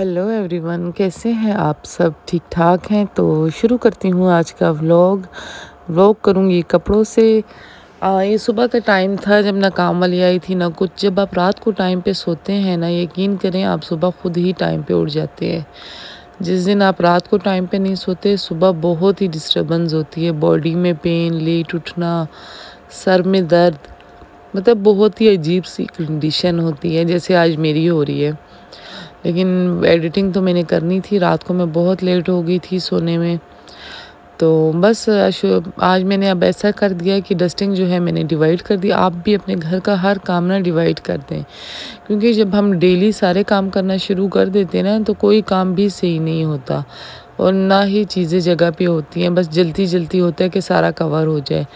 Hello everyone, कैसे हैं आप सब? ठीक ठाक हैं? तो शुरू करती हूँ आज का व्लॉग करूँगी कपड़ों से। ये सुबह का टाइम था जब ना काम वाली आई थी ना कुछ। जब आप रात को टाइम पे सोते हैं ना, यकीन करें आप सुबह खुद ही टाइम पे उठ जाते हैं। जिस दिन आप रात को टाइम पे नहीं सोते, सुबह बहुत ही डिस्टर्बेंस होती है, बॉडी में पेन, लेट उठना, सर में दर्द, मतलब बहुत ही अजीब सी कंडीशन होती है, जैसे आज मेरी हो रही है। लेकिन एडिटिंग तो मैंने करनी थी, रात को मैं बहुत लेट हो गई थी सोने में। तो बस आज मैंने अब ऐसा कर दिया कि डस्टिंग जो है मैंने डिवाइड कर दिया। आप भी अपने घर का हर काम ना डिवाइड कर दें, क्योंकि जब हम डेली सारे काम करना शुरू कर देते हैं ना, तो कोई काम भी सही नहीं होता और ना ही चीज़ें जगह पे होती हैं। बस जल्दी जल्दी होता है कि सारा कवर हो जाए।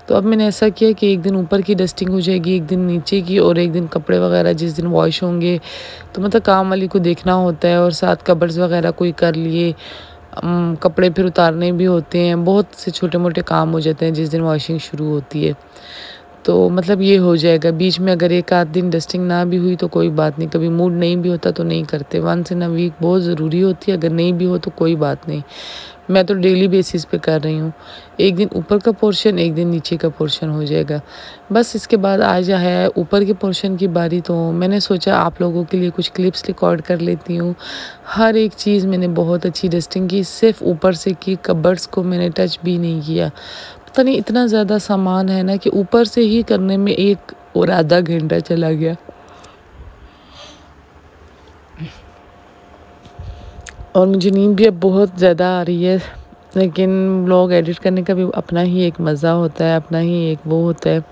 तो अब मैंने ऐसा किया कि एक दिन ऊपर की डस्टिंग हो जाएगी, एक दिन नीचे की, और एक दिन कपड़े वगैरह जिस दिन वॉश होंगे तो मतलब काम वाली को देखना होता है, और साथ कबर्ड्स वगैरह कोई कर लिए, कपड़े फिर उतारने भी होते हैं, बहुत से छोटे मोटे काम हो जाते हैं जिस दिन वॉशिंग शुरू होती है। तो मतलब ये हो जाएगा। बीच में अगर एक आध दिन डस्टिंग ना भी हुई तो कोई बात नहीं, कभी मूड नहीं भी होता तो नहीं करते। वंस इन अ वीक बहुत ज़रूरी होती है, अगर नहीं भी हो तो कोई बात नहीं। मैं तो डेली बेसिस पे कर रही हूँ। एक दिन ऊपर का पोर्शन, एक दिन नीचे का पोर्शन हो जाएगा। बस इसके बाद आज है ऊपर के पोर्शन की बारी, तो मैंने सोचा आप लोगों के लिए कुछ क्लिप्स रिकॉर्ड कर लेती हूँ। हर एक चीज़ मैंने बहुत अच्छी डस्टिंग की, सिर्फ ऊपर से की, कबर्ड्स को मैंने टच भी नहीं किया। पता नहीं इतना ज़्यादा सामान है ना कि ऊपर से ही करने में एक और आधा घंटा चला गया। और मुझे नींद भी अब बहुत ज़्यादा आ रही है, लेकिन व्लॉग एडिट करने का भी अपना ही एक मज़ा होता है, अपना ही एक वो होता है।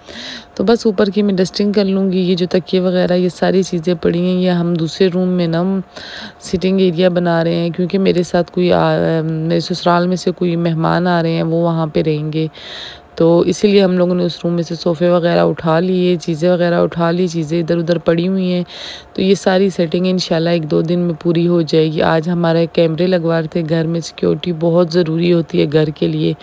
तो बस ऊपर की मैं डस्टिंग कर लूँगी। ये जो तकिए वगैरह ये सारी चीज़ें पड़ी हैं, ये हम दूसरे रूम में ना सिटिंग एरिया बना रहे हैं, क्योंकि मेरे साथ कोई मेरे ससुराल में से कोई मेहमान आ रहे हैं, वो वहाँ पे रहेंगे। तो इसीलिए हम लोगों ने उस रूम में से सोफ़े वगैरह उठा लिए, चीज़ें वगैरह उठा ली, चीज़ें इधर उधर पड़ी हुई हैं। तो ये सारी सेटिंग इंशाल्लाह 1-2 दिन में पूरी हो जाएगी। आज हमारे कैमरे लगवा रहे थे घर में, सिक्योरिटी बहुत ज़रूरी होती है घर के लिए।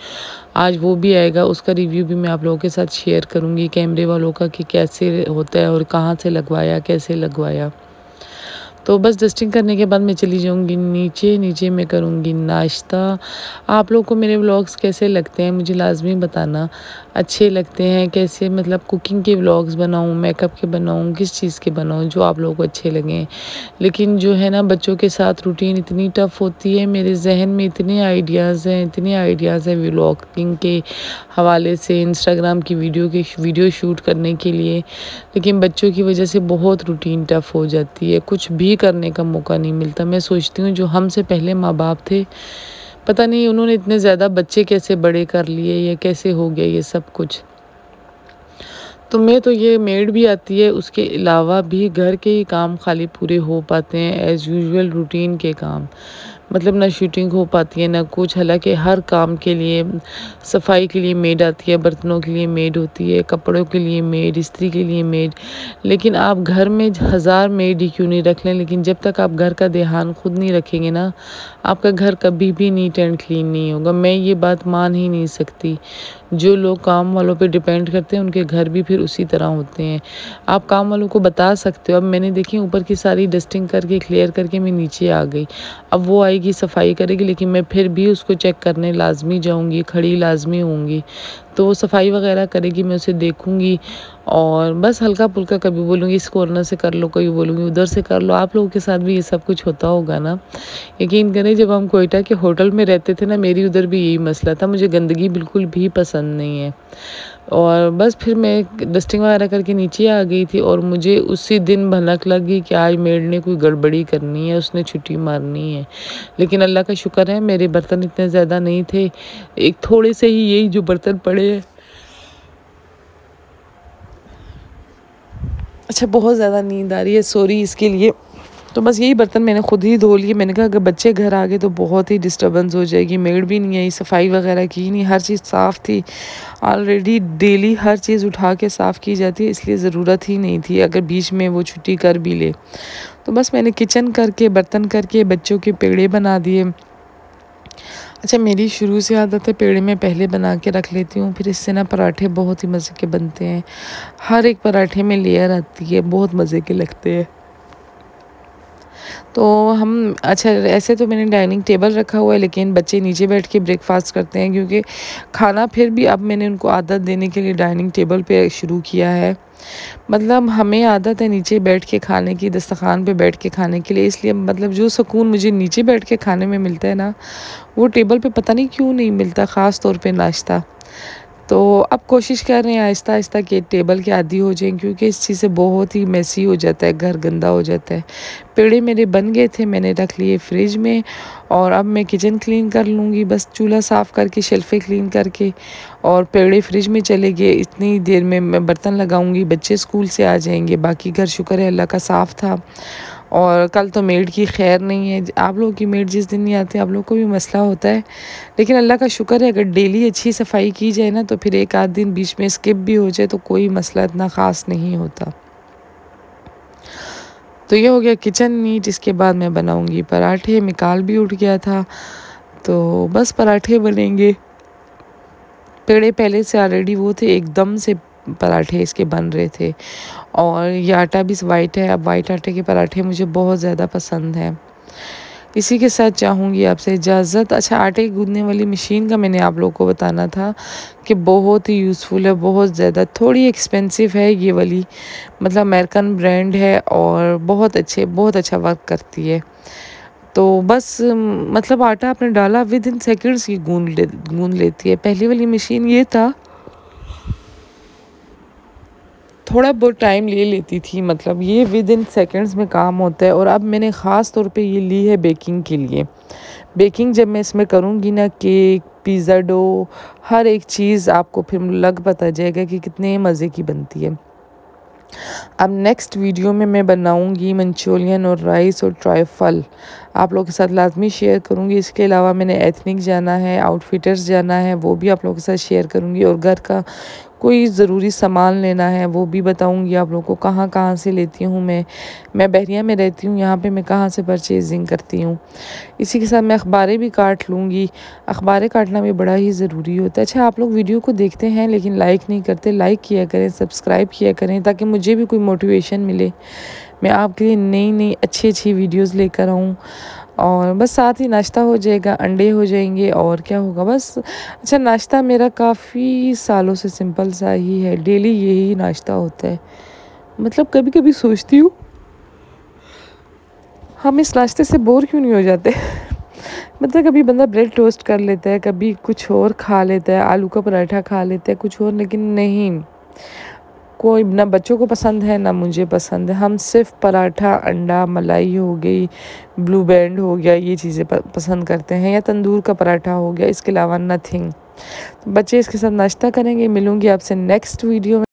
आज वो भी आएगा, उसका रिव्यू भी मैं आप लोगों के साथ शेयर करूँगी कैमरे वालों का, कि कैसे होता है और कहाँ से लगवाया, कैसे लगवाया। तो बस डस्टिंग करने के बाद मैं चली जाऊंगी नीचे। नीचे मैं करूंगी नाश्ता। आप लोग को मेरे व्लॉग्स कैसे लगते हैं मुझे लाजमी बताना। अच्छे लगते हैं कैसे, मतलब कुकिंग के व्लॉग्स बनाऊं, मेकअप के बनाऊं, किस चीज़ के बनाऊं, जो आप लोगों को अच्छे लगें। लेकिन जो है ना, बच्चों के साथ रूटीन इतनी टफ होती है, मेरे जहन में इतने आइडियाज़ हैं, इतने आइडियाज़ हैं व्लॉगिंग के हवाले से, इंस्टाग्राम की वीडियो शूट करने के लिए। लेकिन बच्चों की वजह से बहुत रूटीन टफ हो जाती है, कुछ भी करने का मौका नहीं मिलता। मैं सोचती हूँ जो हमसे पहले माँ बाप थे, पता नहीं उन्होंने इतने ज़्यादा बच्चे कैसे बड़े कर लिए, या कैसे हो गया ये सब कुछ। तो मैं तो ये मेड भी आती है, उसके अलावा भी घर के ही काम खाली पूरे हो पाते हैं, एज़ यूजुअल रूटीन के काम। मतलब ना शूटिंग हो पाती है ना कुछ। हालांकि हर काम के लिए, सफाई के लिए मेड आती है, बर्तनों के लिए मेड होती है, कपड़ों के लिए मेड, इस्त्री के लिए मेड। लेकिन आप घर में 1000 मेड ही क्यों नहीं रख लें, लेकिन जब तक आप घर का ध्यान खुद नहीं रखेंगे ना, आपका घर कभी भी नीट एंड क्लीन नहीं होगा। मैं ये बात मान ही नहीं सकती। जो लोग काम वालों पे डिपेंड करते हैं उनके घर भी फिर उसी तरह होते हैं। आप काम वालों को बता सकते हो। अब मैंने देखी ऊपर की सारी डस्टिंग करके क्लियर करके मैं नीचे आ गई। अब वो आएगी सफाई करेगी, लेकिन मैं फिर भी उसको चेक करने लाजमी जाऊंगी, खड़ी लाजमी होंगी। तो वो सफाई वगैरह करेगी, मैं उसे देखूंगी, और बस हल्का फुल्का कभी बोलूँगी इस कॉर्नर से कर लो, कभी बोलूँगी उधर से कर लो। आप लोगों के साथ भी ये सब कुछ होता होगा ना। यकीन करें जब हम कोयटा के होटल में रहते थे ना, मेरी उधर भी यही मसला था, मुझे गंदगी बिल्कुल भी पसंद नहीं है। और बस फिर मैं डस्टिंग वगैरह करके नीचे आ गई थी, और मुझे उसी दिन भनक लग गई कि आज मेड ने कोई गड़बड़ी करनी है, उसने छुट्टी मारनी है। लेकिन अल्लाह का शुक्र है मेरे बर्तन इतने ज़्यादा नहीं थे, एक थोड़े से ही यही जो बर्तन पड़े हैं। अच्छा, बहुत ज़्यादा नींद आ रही है, सॉरी इसके लिए। तो बस यही बर्तन मैंने खुद ही धो लिए। मैंने कहा अगर बच्चे घर आ गए तो बहुत ही डिस्टर्बेंस हो जाएगी। मेड भी नहीं आई, सफाई वगैरह की नहीं, हर चीज़ साफ़ थी ऑलरेडी। डेली हर चीज़ उठा के साफ़ की जाती है, इसलिए ज़रूरत ही नहीं थी अगर बीच में वो छुट्टी कर भी ले। तो बस मैंने किचन करके, बर्तन करके, बच्चों के पेड़े बना दिए। अच्छा, मेरी शुरू से आदत है पेड़े में पहले बना के रख लेती हूँ, फिर इससे ना पराठे बहुत ही मज़े के बनते हैं। हर एक पराठे में लेयर आती है, बहुत मज़े के लगते हैं। तो हम अच्छा ऐसे तो मैंने डाइनिंग टेबल रखा हुआ है, लेकिन बच्चे नीचे बैठ के ब्रेकफास्ट करते हैं क्योंकि खाना फिर भी अब मैंने उनको आदत देने के लिए डाइनिंग टेबल पे शुरू किया है। मतलब हमें आदत है नीचे बैठ के खाने की, दस्तरखान पे बैठ के खाने के लिए, इसलिए मतलब जो सुकून मुझे नीचे बैठ के खाने में मिलता है ना, वो टेबल पे पता नहीं क्यों नहीं मिलता, ख़ास तौर पे नाश्ता। तो अब कोशिश कर रहे हैं आहिस्ता आहिस्ता कि टेबल के आदी हो जाएं, क्योंकि इस चीज़ से बहुत ही मेसी हो जाता है, घर गंदा हो जाता है। पेड़े मेरे बन गए थे, मैंने रख लिए फ्रिज में, और अब मैं किचन क्लीन कर लूँगी, बस चूल्हा साफ़ करके शेल्फ़े क्लीन करके, और पेड़े फ्रिज में चले गए। इतनी देर में मैं बर्तन लगाऊंगी, बच्चे स्कूल से आ जाएंगे। बाकी घर शुक्र है अल्लाह का साफ़ था। और कल तो मेड की खैर नहीं है, आप लोगों की मेड जिस दिन नहीं आती आप लोग को भी मसला होता है, लेकिन अल्लाह का शुक्र है अगर डेली अच्छी सफाई की जाए ना, तो फिर एक आध दिन बीच में स्किप भी हो जाए तो कोई मसला इतना ख़ास नहीं होता। तो ये हो गया किचन नीट। इसके बाद मैं बनाऊंगी पराठे। मिकाल भी उठ गया था, तो बस पराठे बनेंगे। पेड़े पहले से ऑलरेडी वो थे, एकदम से पराठे इसके बन रहे थे। और ये आटा भी वाइट है, अब वाइट आटे के पराठे मुझे बहुत ज़्यादा पसंद है। इसी के साथ चाहूँगी आपसे इजाज़त। अच्छा, आटे गूँदने वाली मशीन का मैंने आप लोगों को बताना था कि बहुत ही यूज़फुल है, बहुत ज़्यादा। थोड़ी एक्सपेंसिव है ये वाली, मतलब अमेरिकन ब्रांड है, और बहुत अच्छा वर्क करती है। तो बस मतलब आटा आपने डाला, विद इन सेकेंड्स ये गूँद लेती है। पहली वाली मशीन ये था, थोड़ा बहुत टाइम ले लेती थी, मतलब ये विद इन सेकेंड्स में काम होता है। और अब मैंने ख़ास तौर पे ये ली है बेकिंग के लिए। बेकिंग जब मैं इसमें करूँगी ना, केक, पिज़्ज़ा डो, हर एक चीज़ आपको फिर लग पता जाएगा कि कितने मज़े की बनती है। अब नेक्स्ट वीडियो में मैं बनाऊंगी मंचूरियन और राइस और ट्राइफल, आप लोगों के साथ लाजमी शेयर करूंगी। इसके अलावा मैंने एथनिक जाना है, आउटफिटर्स जाना है, वो भी आप लोगों के साथ शेयर करूंगी। और घर का कोई ज़रूरी सामान लेना है वो भी बताऊंगी आप लोगों को, कहाँ कहाँ से लेती हूँ मैं बहरिया में रहती हूँ, यहाँ पे मैं कहाँ से परचेजिंग करती हूँ। इसी के साथ मैं अखबारें भी काट लूँगी। अखबारें काटना भी बड़ा ही ज़रूरी होता है। अच्छा, आप लोग वीडियो को देखते हैं लेकिन लाइक नहीं करते, लाइक किया करें, सब्सक्राइब किया करें, ताकि मुझे भी कोई मोटिवेशन मिले, मैं आपके लिए नई अच्छी वीडियोज़ लेकर आऊँ। और बस साथ ही नाश्ता हो जाएगा, अंडे हो जाएंगे, और क्या होगा बस। अच्छा, नाश्ता मेरा काफ़ी सालों से सिंपल सा ही है, डेली यही नाश्ता होता है। मतलब कभी कभी सोचती हूँ हम इस नाश्ते से बोर क्यों नहीं हो जाते। मतलब कभी बंदा ब्रेड टोस्ट कर लेता है, कभी कुछ और खा लेता है, आलू का पराठा खा लेता है, कुछ और, लेकिन नहीं, कोई ना बच्चों को पसंद है ना मुझे पसंद है। हम सिर्फ पराठा, अंडा, मलाई हो गई, ब्लू बैंड हो गया, ये चीज़ें पसंद करते हैं, या तंदूर का पराठा हो गया, इसके अलावा नथिंग। बच्चे इसके साथ नाश्ता करेंगे। मिलूंगी आपसे नेक्स्ट वीडियो में।